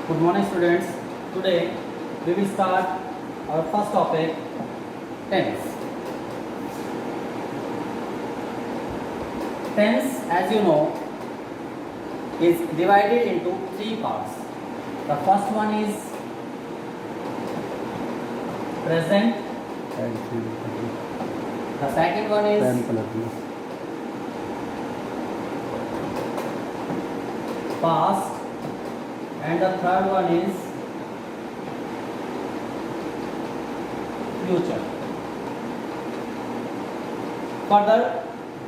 Good morning, students. Today we will start our first topic, tense. Tense, as you know, is divided into three parts. The first one is present. The second one is past, and the third one is future. Further,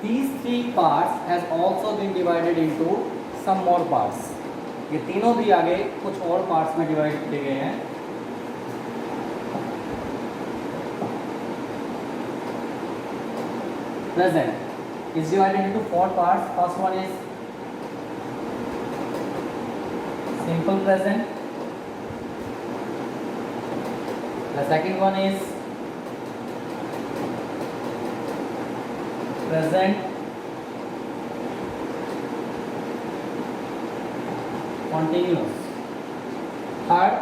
these three parts has also been divided into some more parts. ये तीनों भी आगे कुछ और parts में divide किए गए हैं. Present is divided into four parts. First one is simple present. The second one is present continuous. Third,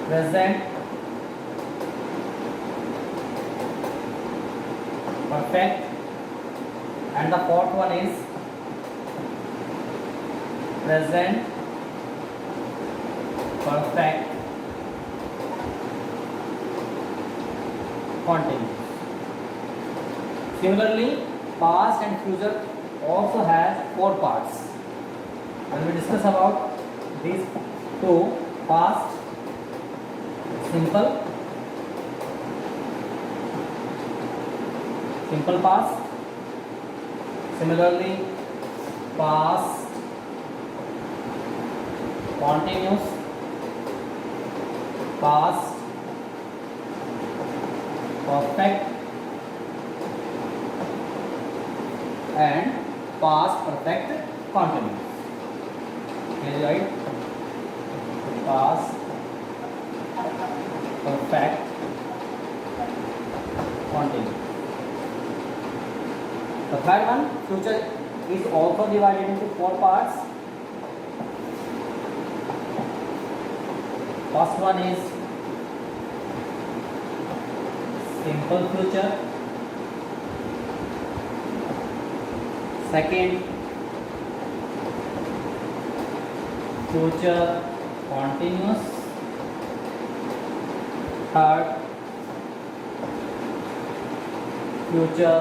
present perfect, and the fourth one is present perfect continuous. Similarly, past and future also has four parts. When we discuss about these two, past, simple past, similarly past continuous, past perfect, and past perfect continuous. Okay, right? Past perfect continuous. The third one, future, is also divided into four parts. First one is simple future. Second, future continuous. Third, future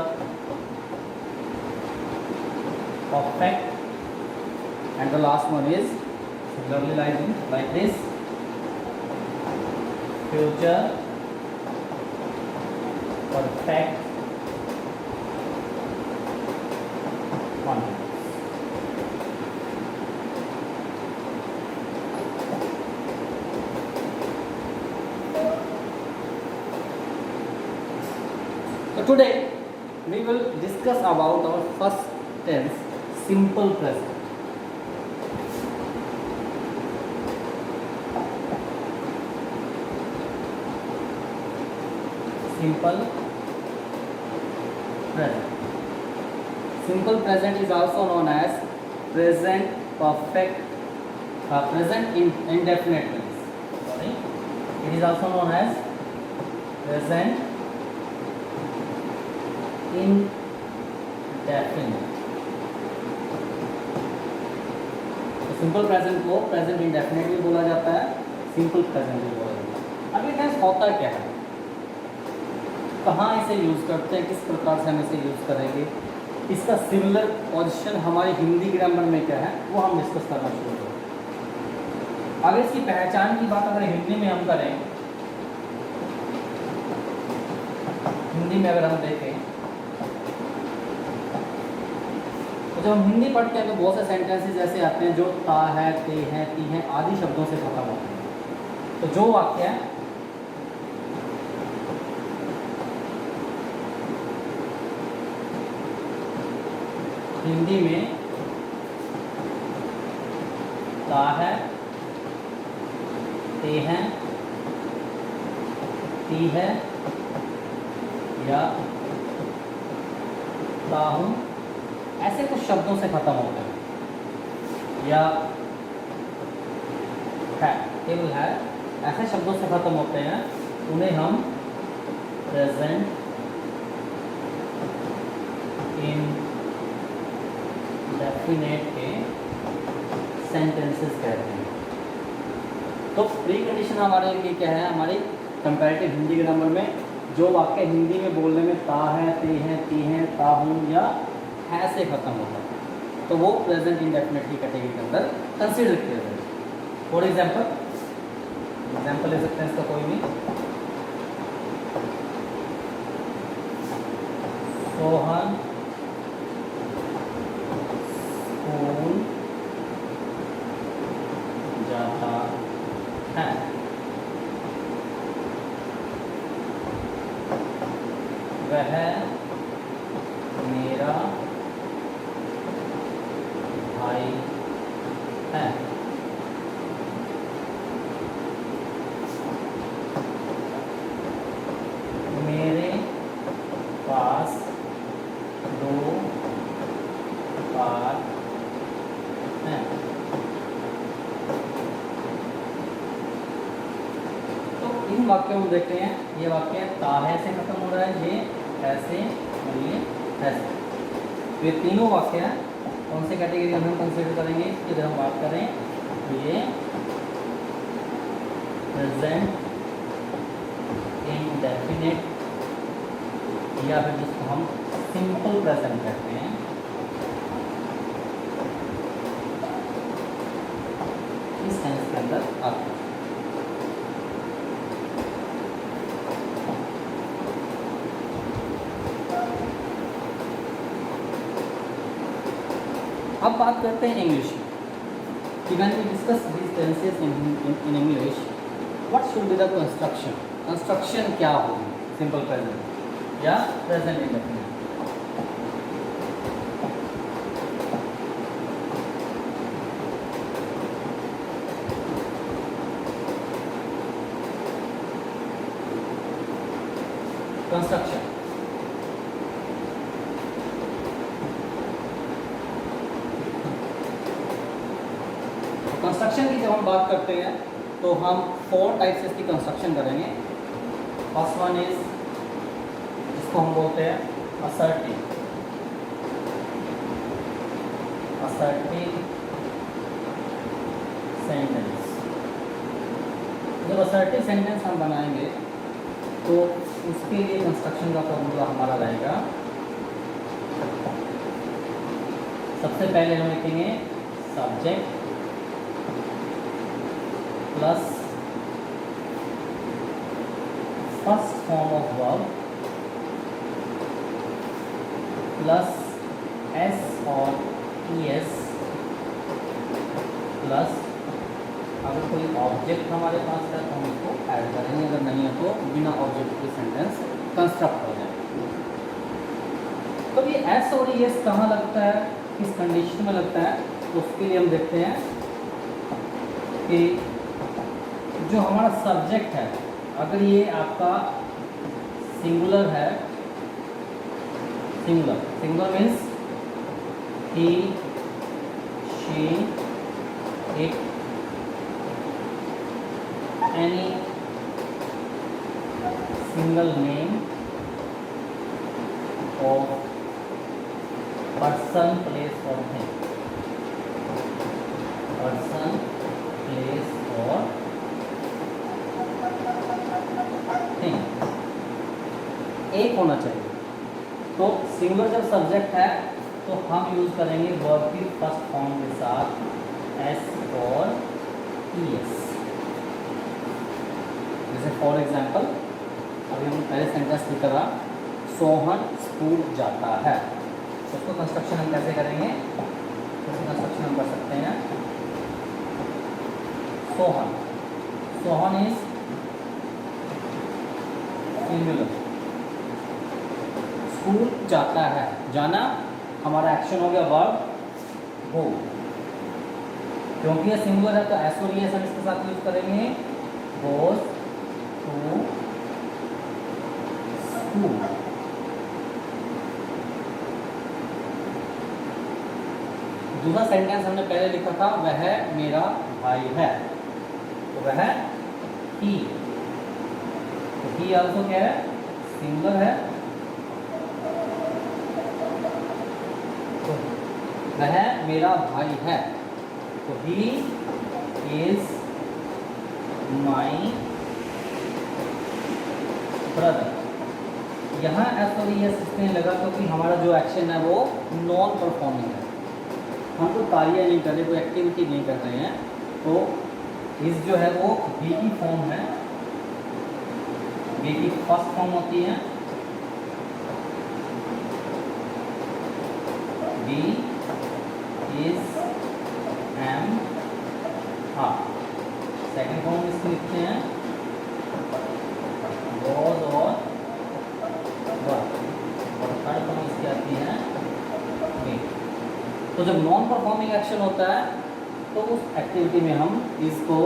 perfect, and the last one is similarly like this, future perfect continuous. So today we will discuss about our first tense, simple present. Simple present. Simple present is also known as present perfect, present indefinite tense. Sorry, it is also known as present indefinite. Simple present को present indefinite भी बोला जाता है, simple present भी बोला जाता है. अब ये टेंस होता क्या है, कहाँ इसे यूज़ करते हैं, किस प्रकार से हम इसे यूज़ करेंगे, इसका सिमिलर पोजीशन हमारी हिंदी ग्रामर में क्या है वो हम डिस्कस करना शुरू करें. अगर इसकी पहचान की बात अगर हिंदी में हम करें, हिंदी में अगर हम देखें तो जब हम हिंदी पढ़ते हैं तो बहुत से सेंटेंसेस ऐसे आते हैं जो ता है, ते हैं, ती हैं आदि शब्दों से खत्म होते हैं. तो जो वाक्य है हिंदी में ता है, ते हैं, ती है या ता हूँ, ऐसे कुछ शब्दों से खत्म होते हैं. या है, केवल है, ऐसे शब्दों से खत्म होते हैं, उन्हें हम प्रेजेंट इंडेफिनिट के सेंटेंसेस कहते हैं। तो प्री कंडीशन हमारे लिए क्या है, हमारी कंपैरेटिव हिंदी ग्रामर में जो वाक्य हिंदी में बोलने में ता है, ते हैं, ती हैं, ता हूँ या है से खत्म होता है, तो वो प्रेजेंट इंडेफिनिट की कैटेगरी के अंदर कंसीडर किया जाए। फॉर एग्जाम्पल ले सकते हैं इसका कोई भी। सोहन स्कूल जाता है। वह मेरा भाई है। मेरे पास 2 कार हैं। तो इन वाक्यों में देखते हैं, ये वाक्य ता है से खत्म हो रहा है, ये ऐसे और ये ऐसे। तो ये तीनों वाक्य हैं, कौन से कैटेगरी में हम कंसीडर करेंगे कि अगर हम बात करें तो ये प्रेजेंट इंडेफिनिट या फिर जिसको हम सिंपल प्रेजेंट कहते हैं, इस सेंस के अंदर आते हैं। अब बात करते हैं इंग्लिश की, कि when we discuss these tenses in English, what should be the construction, construction क्या होगी सिंपल प्रेजेंट या प्रेजेंट इंडेफिनिट। कंस्ट्रक्शन कंस्ट्रक्शन की जब हम बात करते हैं तो हम 4 टाइप से इसकी कंस्ट्रक्शन करेंगे। फर्स्ट वन इज, इसको हम बोलते हैं असर्टिव सेंटेंस। जब असर्टिव सेंटेंस हम बनाएंगे तो उसके लिए कंस्ट्रक्शन का फॉर्मूला हमारा रहेगा, सबसे पहले हम लिखेंगे subject plus first form of verb plus S और ईएस प्लस अगर कोई ऑब्जेक्ट हमारे पास है तो हम उसको ऐड करेंगे, अगर नहीं है तो बिना ऑब्जेक्ट के सेंटेंस कंस्ट्रक्ट हो जाए। तो ये एस और ईएस कहाँ लगता है, किस कंडीशन में लगता है, तो उसके लिए हम देखते हैं कि जो हमारा सब्जेक्ट है, अगर ये आपका सिंगुलर है, singular means he, she, it, any single name of person, place और थिंग, पर्सन, प्लेस और थिंग एक होना चाहिए। तो सिंगुलर जब सब्जेक्ट है तो हम यूज करेंगे वर्ब की फर्स्ट फॉर्म के साथ एस और ईएस। जैसे फॉर एग्जांपल अभी हम पहले सेंटेंस लिख रहा, सोहन स्कूल जाता है, तो उसको कंस्ट्रक्शन हम कैसे करेंगे, उसको कंस्ट्रक्शन हम कर सकते हैं सोहन इज सिंगुलर, स्कूल जाता है, जाना हमारा एक्शन हो गया वर्ब गो, क्योंकि ये सिंगुलर है तो एस और ईएस हम इसके साथ यूज करेंगे, गोज टू स्कूल। दूसरा सेंटेंस हमने पहले लिखा था वह मेरा भाई है, तो वह ही, तो ही आल्सो क्या है, सिंगुलर है, तो वह मेरा भाई है, तो ही इज माई ब्रदर। यहाँ एस और एस इसमें लगा क्योंकि हमारा जो एक्शन है वो नॉन परफॉर्मिंग है, हम कोई कार्य नहीं कर रहे, कोई एक्टिविटी नहीं कर रहे हैं, तो इस जो है वो बी की फॉर्म है, बी की फर्स्ट फॉर्म होती है, be is am are, second form इसको लिखते हैं वॉज और वर, और थर्ड फॉर्म इसकी आती है बी। तो जब नॉन परफॉर्मिंग एक्शन होता है तो उस एक्टिविटी में हम इसको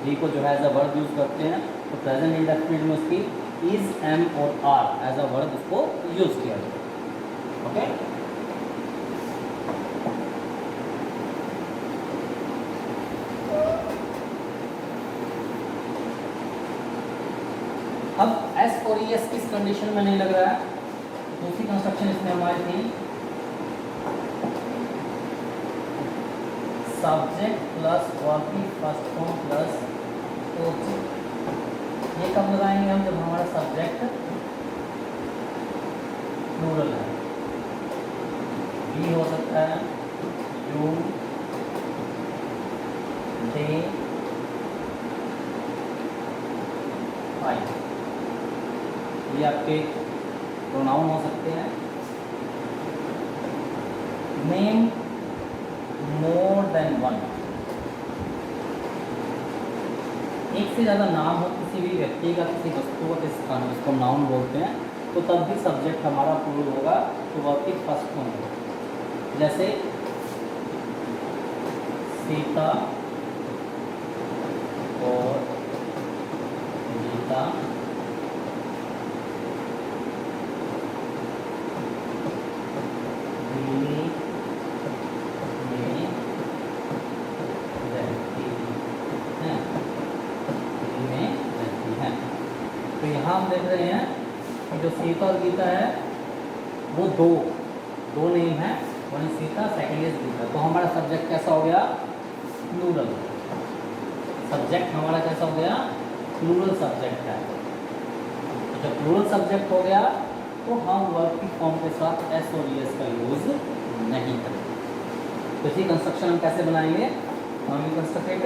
बी को जो है एज अ वर्ब यूज करते हैं, तो प्रेजेंट इंडेफिनिट में उसकी इज एम और आर एज अ वर्ब उसको यूज किया जाता है। ओके, अब एस और एस किस कंडीशन में नहीं लग रहा है, दूसरी कंस्ट्रक्शन इसमें हमारी थी सब्जेक्ट प्लस वर्ब की फर्स्ट फॉर्म प्लस ऑब्जेक्ट। ये कब लगाएंगे हम, जब हमारा सब्जेक्ट प्लूरल है, भी हो सकता है यू, दे, आई, ये आपके प्रोनाउन हो सकते हैं, नेम मोर देन वन, एक से ज़्यादा नाम हो किसी भी व्यक्ति का, किसी वस्तु का, किसी स्थान, उसको नाउन बोलते हैं, तो तब भी सब्जेक्ट हमारा प्लूरल होगा, तो वर्ब की फर्स्ट फॉर्म होगा। जैसे सीता और गीता, हम देख रहे हैं कि जो सीता और गीता है वो दो नेम है, one is Sita, second is Gita, तो हमारा सब्जेक्ट कैसा हो गया, प्लूरल। सब्जेक्ट हमारा कैसा हो गया, प्लूरल सब्जेक्ट है। तो जब प्लूरल सब्जेक्ट हो गया तो हम वर्ब की फॉर्म के साथ एस और एस का यूज नहीं करेंगे। तो इसी कंस्ट्रक्शन हम कैसे बनाएंगे, हम कंस्ट्रक्टेड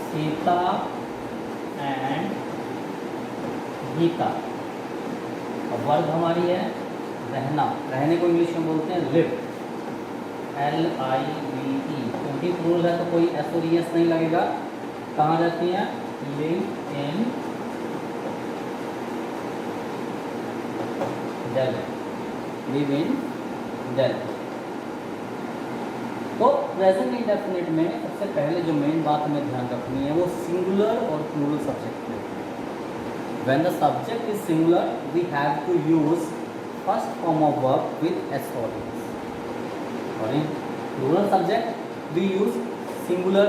सीता एंड गीता, और वर्ब हमारी है रहना, रहने को इंग्लिश में बोलते हैं लिव, LIVE, क्योंकि प्लूरल है तो कोई एस और एस नहीं लगेगा, कहाँ जाती है, लिव इन डेल, लिव इन डेल। तो प्रेजेंट इंडेफिनिट में सबसे पहले जो मेन बात हमें ध्यान रखनी है वो सिंगुलर और प्लूरल सब्जेक्ट है। When the subject is singular we have to use first form of verb with S और एस, और in plural subject we use singular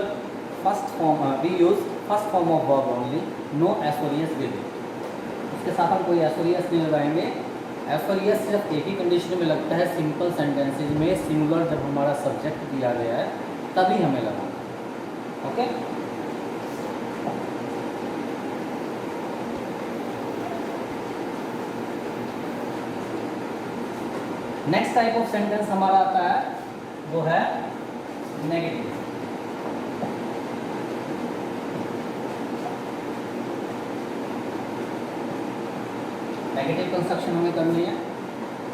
first form, we use first form of verb only, no S और S with it. उसके साथ हम कोई S और S नहीं लगाएंगे। एस और एस सिर्फ एक ही कंडीशन में लगता है, सिंपल सेंटेंसेज में सिंगुलर जब हमारा सब्जेक्ट दिया गया है तभी हमें लगाना। Okay, next type of sentence हमारा आता है वो है नेगेटिव। नेगेटिव कंस्ट्रक्शन हमें करनी है।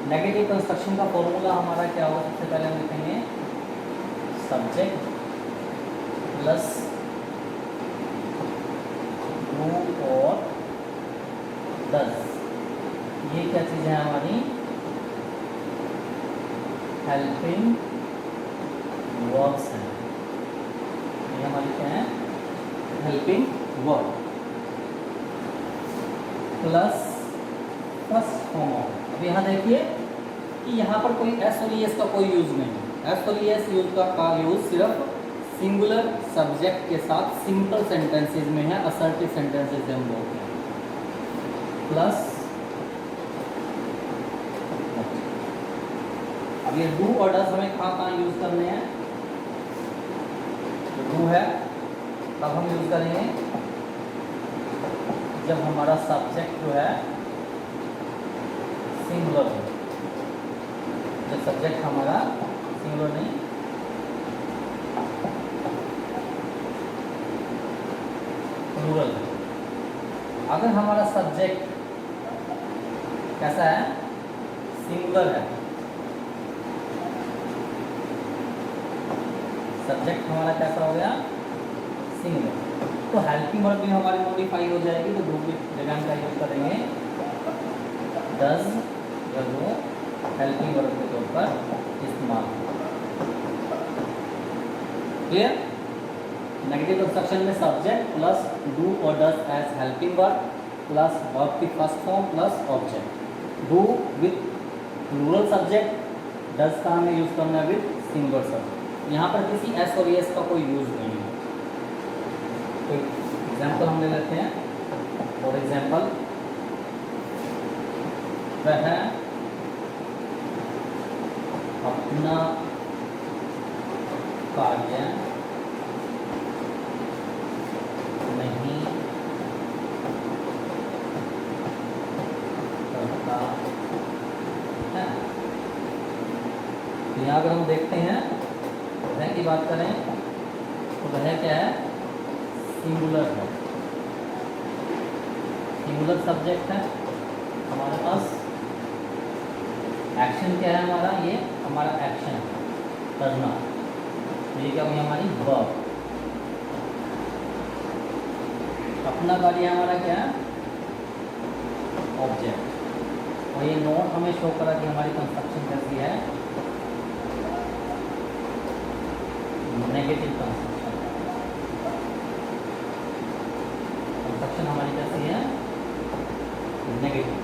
नेगेटिव कंस्ट्रक्शन का फॉर्मूला हमारा क्या होगा, सबसे पहले हम लिखेंगे सब्जेक्ट प्लस डू और डज। ये क्या चीज़ है हमारी, हेल्पिंग वर्ब्स हैं। ये हमारी क्या है, helping verb plus first form of. अब यहाँ देखिए कि यहाँ पर कोई एस और एस का कोई यूज़ नहीं है। एस और एस यूज का यूज़ सिर्फ सिंगुलर सब्जेक्ट के साथ सिंपल सेंटेंसेस में है, असर्टिव सेंटेंसेस हम बोलते हैं। प्लस अब ये डू और डज हमें कहाँ कहाँ यूज़ करने हैं? डू है तब हम यूज़ करेंगे जब हमारा सब्जेक्ट जो है सिंगुलर हो। जब सब्जेक्ट हमारा सिंगुलर नहीं प्लूरल है। अगर हमारा सब्जेक्ट कैसा है? सिंगुलर है, सब्जेक्ट हमारा कैसा हो गया? सिंगुलर, तो हेल्पिंग वर्ब भी हमारी मॉडिफाई हो जाएगी। तो डू की जगह हम क्या यूज करेंगे? डज या डू हेल्पिंग वर्ब के तौर पर इस्तेमाल। क्लियर? नेगेटिव कंस्ट्रक्शन में सब्जेक्ट प्लस डू और does as helping verb plus verb की first form plus object. Do with plural subject, does का हमें यूज करना है विथ सिंगुलर सब्जेक्ट। यहाँ पर किसी एस और एस का कोई यूज नहीं है। कोई एग्जाम्पल हम ले लेते हैं। फॉर एग्जाम्पल, वह अपना कार्य नहीं करता है। तो यहाँ अगर हम देखते हैं वह की बात करें तो वह क्या है? सिंगुलर है, सिंगुलर सब्जेक्ट है हमारे पास। एक्शन क्या है हमारा? ये हमारा एक्शन है, करना। तो ये क्या हुई हमारी वर्ब। अपना कार्य हमारा क्या है? ऑब्जेक्ट। और ये नोट हमें शो करा कि हमारी कंस्ट्रक्शन कैसी है? Negative construction. कंस्ट्रक्शन हमारी कैसी है? नेगेटिव।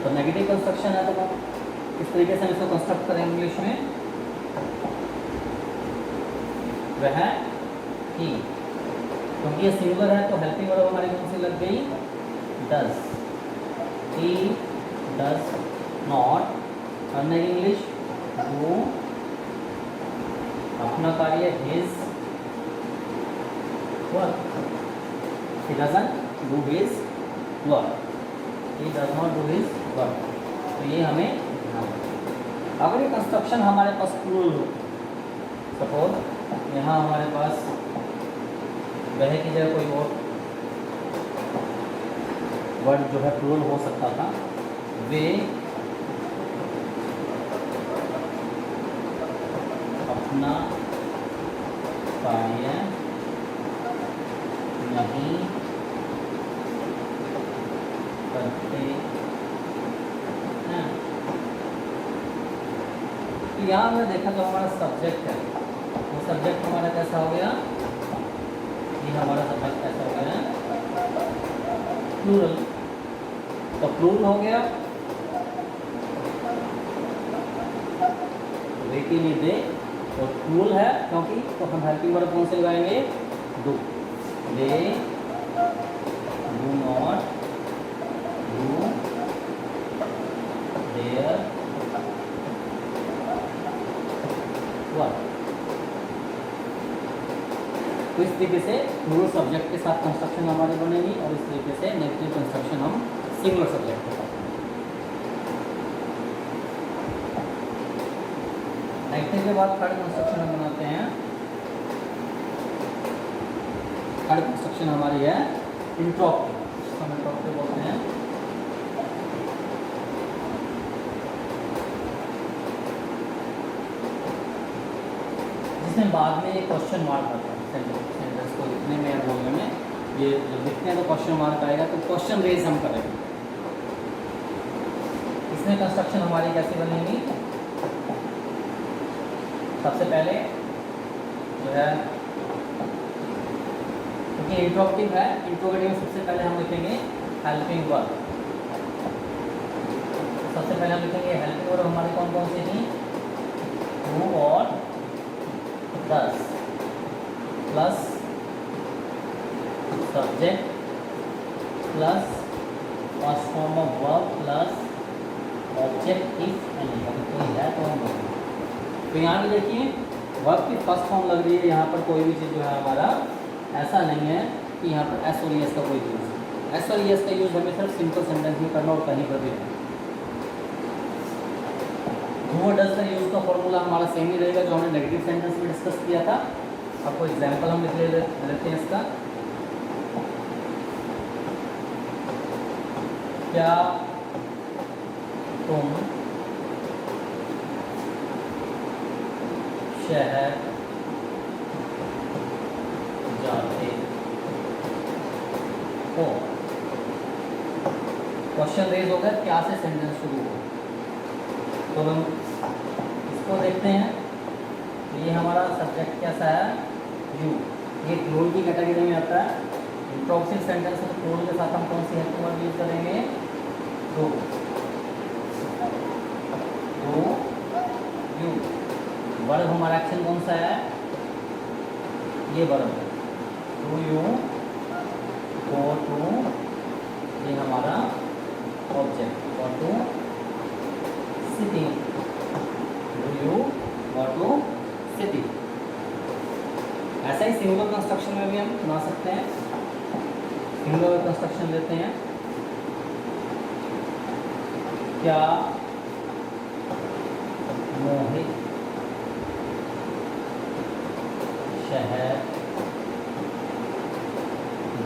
तो नेगेटिव कंस्ट्रक्शन है तो इस तरीके से हम इसको कंस्ट्रक्ट करेंगे इंग्लिश में। वह ही, क्योंकि ये सिंगुलर है तो हेल्पिंग वर्ब हमारी कौन सी लग गई? डज। ही डज नॉट, करने की इंग्लिश डू अपना कार्य his work. He doesn't do his work. He does not do his work. तो ये हमें ध्यान रखना। अगर ये कंस्ट्रक्शन हमारे पास प्लूरल हो, सपोज यहाँ हमारे पास वह की जगह कोई और वर्ड जो है प्लूरल हो सकता था। वे अपना कार्य नहीं करते हैं। तो यहाँ हमने देखा जो हमारा सब्जेक्ट है वो सब्जेक्ट हमारा कैसा हो गया? ये हमारा सब्जेक्ट कैसा हो गया? प्लूरल। तो प्लूरल हो गया, वे के लिए दे, और प्लूरल है क्योंकि तो हम हेल्पिंग वर्ब कौन से लगाएंगे? Do. They do not do their work. तो इस तरीके से प्लूरल सब्जेक्ट के साथ कंस्ट्रक्शन हमारी बनेगी और इस तरीके से नेगेटिव कंस्ट्रक्शन हम सिंगुलर सब्जेक्ट के साथ। नेगेटिव के बाद थर्ड कंस्ट्रक्शन हम बनाते हैं। थर्ड कंस्ट्रक्शन हमारी है इंट्रोक्टिव, जिसको हम इंट्रोक्टिव बोलते हैं। जिसमें बाद में एक क्वेश्चन मार्क आता है सेंटेंस को लिखने में या बोलने में। ये जब लिखते हैं तो क्वेश्चन मार्क आएगा, तो क्वेश्चन रेज हम करेंगे। इसमें कंस्ट्रक्शन हमारी कैसी बनेगी? सबसे पहले जो है, क्योंकि इंट्रोगेटिव है, इंट्रोगेटिव में सबसे पहले हम लिखेंगे हेल्पिंग वर्ब। सबसे पहले हम लिखेंगे हेल्पिंग वर्ब हमारे कौन कौन से थी, हु और does plus subject plus first form of verb plus object if any, अगर कोई है तो हम बोलेंगे। तो यहाँ पे देखिए वर्ब की फर्स्ट फॉर्म लग रही है, यहाँ पर कोई भी चीज़ जो है हमारा ऐसा नहीं है कि यहाँ पर एस और एस का कोई यूज़ है। एस और एस का यूज़ हमें सिर्फ सिंपल सेंटेंस में करना और कहीं पर भी नहीं। हु और डज का यूज़ का फॉर्मूला हमारा सेम ही रहेगा जो हमने नेगेटिव सेंटेंस में डिस्कस किया था। आपको एग्जाम्पल हम लिख लेते हैं इसका। क्या तुम शहर जाते हो, क्वेश्चन रेज हो गया, क्या से सेंटेंस शुरू हो। तो हम इसको देखते हैं, ये हमारा सब्जेक्ट कैसा है, यू, ये प्लूरल की कैटेगरी में आता है। इंट्रोगेटिव सेंटेंस में प्लूरल के साथ हम कौन सी हेल्पिंग वर्ब यूज करेंगे, डू, यू। वर्ब हमारा एक्शन कौन सा है, ये वर्ब है, डू यू गो टू, ये हमारा object, go to city, do you go to city. ऐसा ही सिंगुलर कंस्ट्रक्शन में भी हम बना सकते हैं। सिंगुलर कंस्ट्रक्शन लेते हैं, क्या मोहित शहर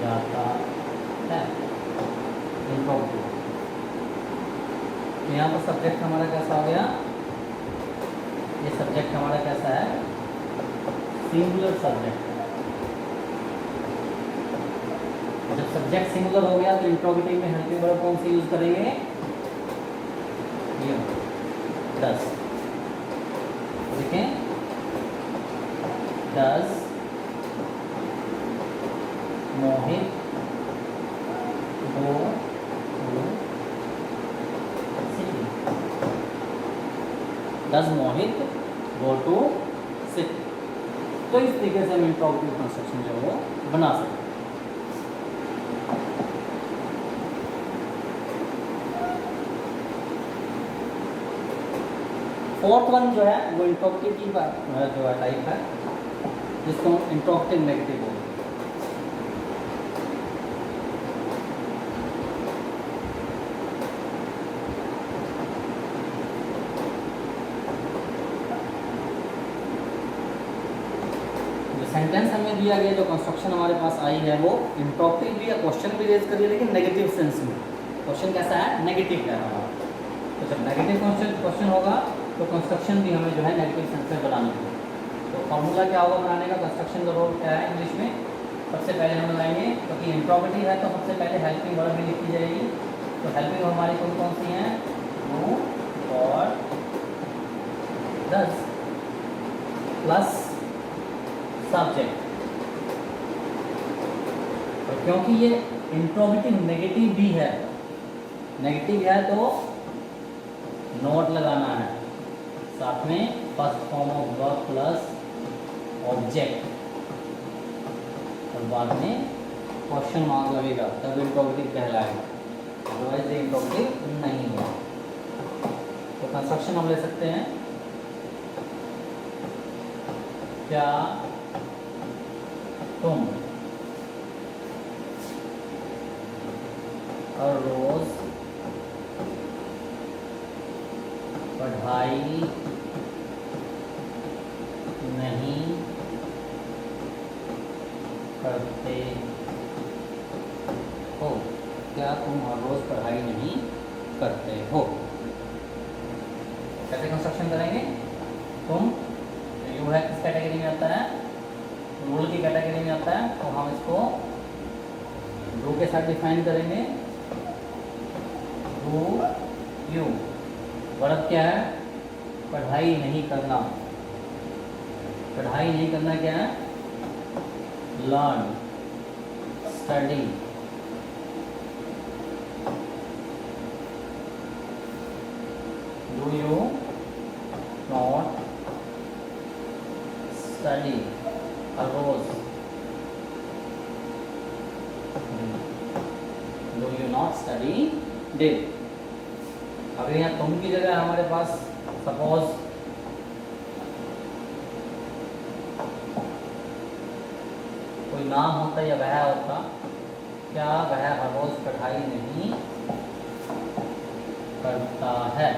जाता है, इंट्रोगेटिव। तो यहाँ पर सब्जेक्ट हमारा कैसा हो गया, ये सब्जेक्ट हमारा कैसा है, सिंगुलर सब्जेक्ट। जब सब्जेक्ट सिंगुलर हो गया तो इंट्रोगेटिव में हेल्पिंग वर्ब कौन सी यूज करेंगे, ये डज। देखें, does Mohit go to city, does Mohit go to city. तो इस तरीके से हम इंट्रोगेटिव कंस्ट्रक्शन जो है वो बना सकते हैं। फोर्थ वन जो है वो इंट्रोगेटिव की जो है टाइप है, जिसको हम इंट्रोगेटिव नेगेटिव बोलते हैं। जो सेंटेंस हमें दिया गया, जो कंस्ट्रक्शन हमारे पास आई है वो इंट्रोगेटिव भी या क्वेश्चन भी रेज करिए, लेकिन नेगेटिव सेंस में। क्वेश्चन कैसा है, नेगेटिव है हमारा। तो जब नेगेटिव क्वेश्चन होगा तो कंस्ट्रक्शन भी हमें जो है नेगेटिव सेंस में बनानी है। तो फॉर्मूला क्या होगा बनाने का, कंस्ट्रक्शन का रोल क्या है इंग्लिश में, सबसे पहले हम लगाएंगे, क्योंकि इंट्रोगेटिव है तो सबसे पहले हेल्पिंग वर्ब भी लिखी जाएगी। तो हेल्पिंग हमारी कौन कौन सी हैं, हु और डज प्लस सब्जेक्ट। तो क्योंकि ये इंट्रोगेटिव नेगेटिव भी है, नेगेटिव है तो नोट लगाना है, साथ में first form of verb plus object, और बाद में क्वेश्चन मार्क लगेगा, तब इंट्रोगेटिव कहलाएगा, अदरवाइज ये इंट्रोगेटिव नहीं हुआ। तो कंस्ट्रक्शन हम ले सकते हैं, क्या तुम हर रोज पढ़ाई नहीं करते हो, क्या तुम हर रोज पढ़ाई नहीं करते हो। कैसे कंस्ट्रक्शन करेंगे, तुम यू है किस कैटेगरी में आता है, रूल की कैटेगरी में आता है, तो हम इसको डू के साथ डिफाइन करेंगे, डू यू। वर्ब क्या है, पढ़ाई नहीं करना, पढ़ाई नहीं करना क्या है, learn, study. Do you not study a rose? Do you not study did? अगर यहाँ तुम की जगह हमारे पास सपोज कोई नाम होता या वह होता, क्या वह हर रोज पढ़ाई नहीं करता है?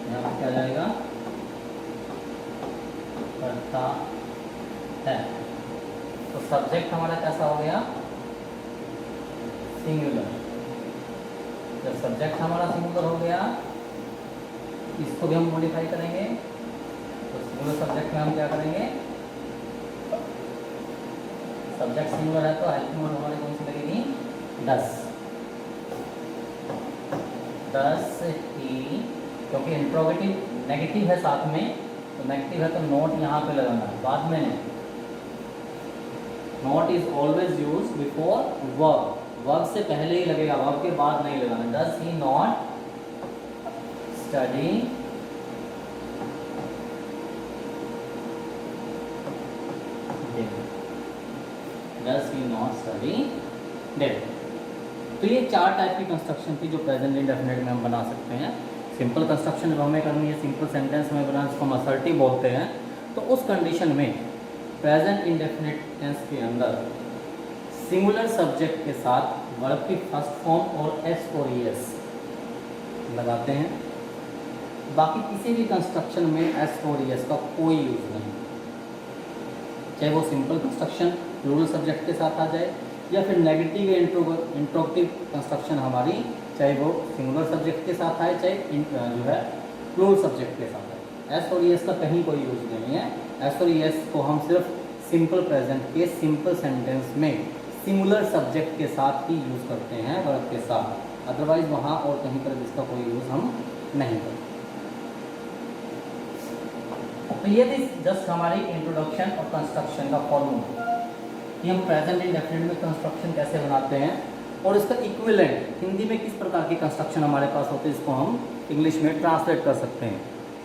यहाँ पर क्या जाएगा? करता है। तो सब्जेक्ट हमारा कैसा हो गया? सिंगुलर। जब सब्जेक्ट हमारा सिंगुलर हो गया, इसको भी हम मॉडिफाई करेंगे। तो सिंगुलर सब्जेक्ट में हम क्या करेंगे? सब्जेक्ट सिंगुलर है तो हेल्पिंग वर्ड हमारी कौन सी लगेगी? डस। डस ही, क्योंकि इंट्रोगेटिव नेगेटिव है साथ में, तो नेगेटिव है तो नॉट यहाँ पे लगाना है, बाद में नहीं। Not is always use before verb, verb से पहले ही लगेगा, वर्ब के बाद नहीं लगाना। Does he not study does he not study डेड। तो ये 4 टाइप की कंस्ट्रक्शन थी जो प्रेजेंट इंडेफिनिट में हम बना सकते हैं। सिंपल कंस्ट्रक्शन जो हमें करनी है, सिंपल सेंटेंस में बनाना, जिसको हम असर्टिव बोलते हैं। तो उस कंडीशन में प्रेजेंट इंडेफिनिट टेंस के अंदर सिंगुलर सब्जेक्ट के साथ वर्ब की फर्स्ट फॉर्म और एस और एस लगाते हैं। बाकी किसी भी कंस्ट्रक्शन में एस और एस का कोई यूज नहीं, चाहे वो सिंपल कंस्ट्रक्शन प्लूरल सब्जेक्ट के साथ आ जाए या फिर नेगेटिव या इंट्रोगेटिव कंस्ट्रक्शन हमारी, चाहे वो सिंगुलर सब्जेक्ट के साथ आए, चाहे जो है प्लूरल सब्जेक्ट के साथ आए। एस और एस का कहीं कोई यूज नहीं है। एस और एस को हम सिर्फ सिंपल प्रेजेंट के सिंपल सेंटेंस में सिंगुलर सब्जेक्ट के साथ ही यूज़ करते हैं, वर्ब के साथ। अदरवाइज वहाँ और कहीं पर इसका कोई यूज़ हम नहीं करते। तो ये थी जस्ट हमारी इंट्रोडक्शन और कंस्ट्रक्शन का फॉर्मूला कि हम प्रेजेंट इंडेफिनिट में कंस्ट्रक्शन कैसे बनाते हैं और इसका इक्विवेलेंट हिंदी में किस प्रकार की कंस्ट्रक्शन हमारे पास होती है, इसको हम इंग्लिश में ट्रांसलेट कर सकते हैं।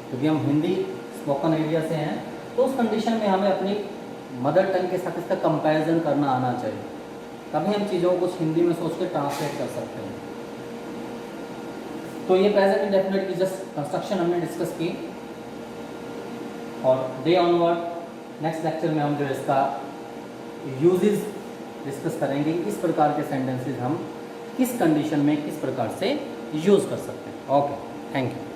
क्योंकि हम हिंदी स्पोकन एरिया से हैं, तो उस कंडीशन में हमें अपनी मदर टंग के साथ इसका कंपैरिजन करना आना चाहिए, तभी हम चीज़ों को कुछ हिंदी में सोच के ट्रांसलेट कर सकते हैं। तो ये प्रेजेंट इंडेफिनिट की जस्ट कंस्ट्रक्शन हमने डिस्कस की, और डे ऑनवर्ड नेक्स्ट लेक्चर में हम जो इसका यूजेस डिस्कस करेंगे, इस प्रकार के सेंटेंसेस हम किस कंडीशन में किस प्रकार से यूज़ कर सकते हैं। Okay, thank you.